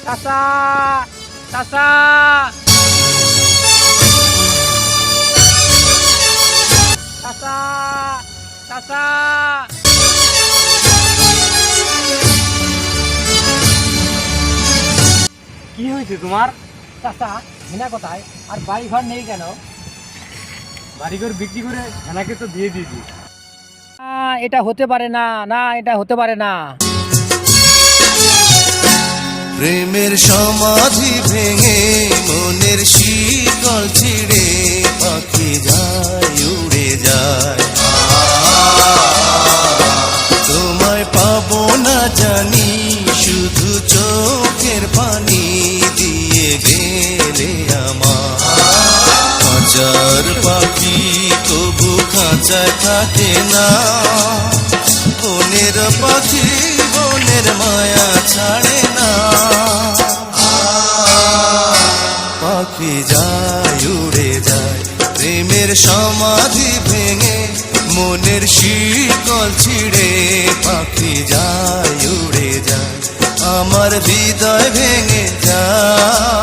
চাচা চাচা চাচা চাচা কি হয়েছে তোমার? চাচা হেনা কোথায়? আর বাড়ি ঘর নেই কেন? বাড়ি ঘর বিক্রি করে হেনাকে তো দিয়ে দিয়েছি। এটা হতে পারে না, না এটা হতে পারে না। প্রেমের সমাধি ভেঙে মনের শিকল ছিঁড়ে পাখি যায় উড়ে যায়। তোমায় পাবো না জানি, শুধু চোখের পানি দিয়ে গেলে আমার। খাঁচার পাখি তবু খাঁচায় থাকে না, বনের পাখি বনের মায়া ছাড়ে না। পাখি যায় উড়ে যায়, প্রেমের সমাধি ভেঙে মনের শিকল ছিঁড়ে পাখি যায় উড়ে যায়। আমার হৃদয় ভেঙে যায়।